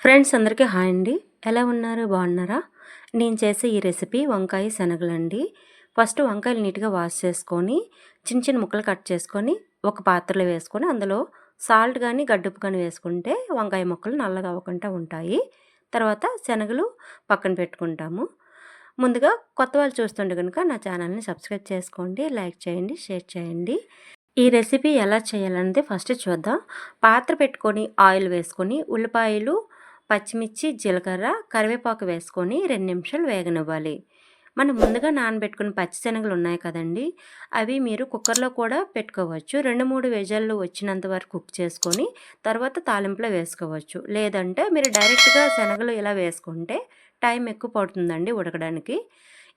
Friends అందరికీ hi అండి. ఎలా ఉన్నారు? బాగున్నారా? నేను చేసే ఈ రెసిపీ వంకాయ శనగలండి. ఫస్ట్ వంకాయలు నీట్‌గా వాష్ చేసుకొని, చిన్న చిన్న ముక్కలు కట్ చేసుకొని, ఒక పాత్రలో వేసుకొని, అందులో సాల్ట్ గానీ, గడ్డుప్పు గానీ వేసుకుంటే వంకాయ ముక్కలు నల్లగా అవ్వకుండా ఉంటాయి. తర్వాత శనగలు పక్కన పెట్టుకుంటాము. ముందుగా కొత్త వాళ్ళు చూస్తుంటే గనుక నా ఛానల్‌ని సబ్స్క్రైబ్ చేసుకోండి, లైక్ చేయండి, షేర్ చేయండి. ఈ రెసిపీ ఎలా చేయాలనేది ఫస్ట్ చూద్దాం. పాత్ర పెట్టుకొని ఆయిల్ వేసుకొని, ఉల్లిపాయలు, పచ్చిమిర్చి, జీలకర్ర, కరివేపాకు వేసుకొని 2 నిమిషాలు వేగనివ్వాలి. మనం ముందుగా నానబెట్టుకున్న పచ్చిశనగలు ఉన్నాయి కదండీ! అవి మీరు కుక్కర్‌లో కూడా పెట్టుకోవచ్చు. 2, 3 విజిల్లు వచ్చినంత వరకు కుక్ చేసుకొని తర్వాత తాలింపులో వేసుకోవచ్చు. లేదంటే మీరు డైరెక్ట్‌గా శనగలు ఇలా వేసుకుంటే టైం ఎక్కువ పడుతుందండి ఉడకడానికి.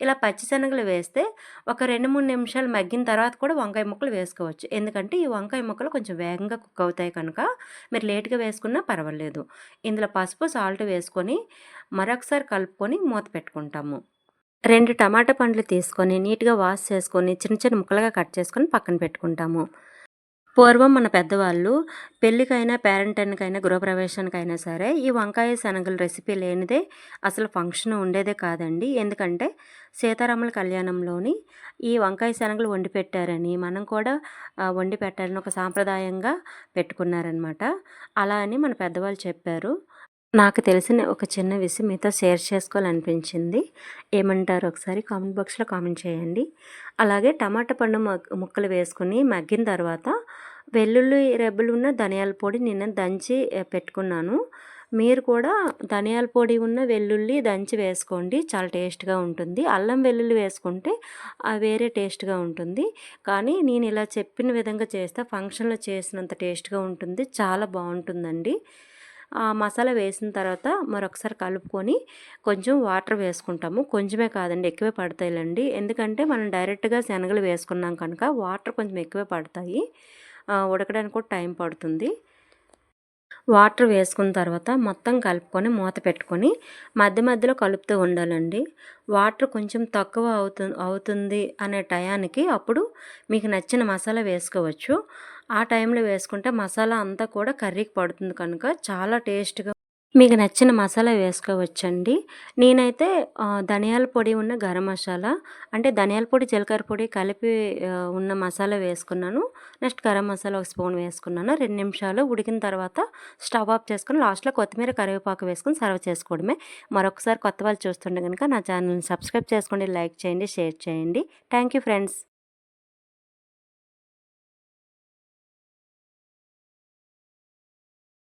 ఇలా పచ్చిశనగలు వేస్తే ఒక 2, 3 నిమిషాలు మగ్గిన తర్వాత కూడా వంకాయ ముక్కలు వేసుకోవచ్చు. ఎందుకంటే ఈ వంకాయ ముక్కలు కొంచెం వేగంగా కుక్ అవుతాయి కనుక మీరు లేట్‌గా వేసుకున్నా పర్వాలేదు. ఇందులో పసుపు, సాల్ట్ వేసుకొని మరొకసారి కలుపుకొని మూత పెట్టుకుంటాము. 2 టమాటా పండ్లు తీసుకొని నీట్‌గా వాష్ చేసుకొని చిన్న చిన్న ముక్కలుగా కట్ చేసుకొని పక్కన పెట్టుకుంటాము. పూర్వం మన పెద్దవాళ్ళు పెళ్ళికైనా, పేరంటానికైనా, గృహప్రవేశానికైనా సరే ఈ వంకాయ శనగల రెసిపీ లేనిదే అసలు ఫంక్షన్ ఉండేదే కాదండి. ఎందుకంటే సీతారాముల కళ్యాణంలోని ఈ వంకాయ శనగలు వండి పెట్టారని, మనం కూడా వండి పెట్టాలని ఒక సాంప్రదాయంగా పెట్టుకున్నారనమాట. అలా అని మన పెద్దవాళ్ళు చెప్పారు. నాకు తెలిసిన ఒక చిన్న విషయం మీతో షేర్ చేసుకోవాలనిపించింది. ఏమంటారో ఒకసారి కామెంట్ బాక్స్‌లో కామెంట్ చేయండి. అలాగే టమాటా పండు ముక్కలు వేసుకొని మగ్గిన తర్వాత వెల్లుల్లి రెబ్బలున్న ధనియాల పొడి నేను దంచి పెట్టుకున్నాను. మీరు కూడా ధనియాల పొడి ఉన్న వెల్లుల్లి దంచి వేసుకోండి. చాలా టేస్ట్‌గా ఉంటుంది. అల్లం వెల్లుల్లి వేసుకుంటే వేరే టేస్ట్‌గా ఉంటుంది. కానీ నేను ఇలా చెప్పిన విధంగా చేస్తే ఫంక్షన్‌లో చేసినంత టేస్ట్‌గా ఉంటుంది. చాలా బావుంటుందండి. ఆ మసాలా వేసిన తర్వాత మరొకసారి కలుపుకొని కొంచెం వాటర్ వేసుకుంటాము. కొంచెమే కాదండి, ఎక్కువే పడతాయిలెండి. ఎందుకంటే మనం డైరెక్ట్‌గా శనగలు వేసుకున్నాం కనుక వాటర్ కొంచెం ఎక్కువే పడతాయి. ఉడకడానికి కూడా టైం పడుతుంది. వాటర్ వేసుకున్న తర్వాత మొత్తం కలుపుకొని మూత పెట్టుకొని మధ్య మధ్యలో కలుపుతూ ఉండాలండి. వాటర్ కొంచెం తక్కువ అవుతుంది అనే టయానికి అప్పుడు మీకు నచ్చిన మసాలా వేసుకోవచ్చు. ఆ టైంలో వేసుకుంటే మసాలా అంతా కూడా కర్రీకి పడుతుంది కనుక చాలా టేస్ట్‌గా మీకు నచ్చిన మసాలా వేసుకోవచ్చండి. నేనైతే ధనియాల పొడి ఉన్న గరం మసాలా అంటే ధనియాల పొడి, జీలకర్ర పొడి కలిపి ఉన్న మసాలా వేసుకున్నాను. నెక్స్ట్ గరం మసాలా ఒక స్పూన్ వేసుకున్నాను. 2 నిమిషాలు ఉడికిన తర్వాత స్టవ్ ఆఫ్ చేసుకొని లాస్ట్‌లో కొత్తిమీర, కరివేపాకు వేసుకొని సర్వ్ చేసుకోవడమే. మరొకసారి కొత్త వాళ్ళు చూస్తుంటే గనుక నా ఛానల్‌ని సబ్స్క్రైబ్ చేసుకోండి, లైక్ చేయండి, షేర్ చేయండి. Thank you friends.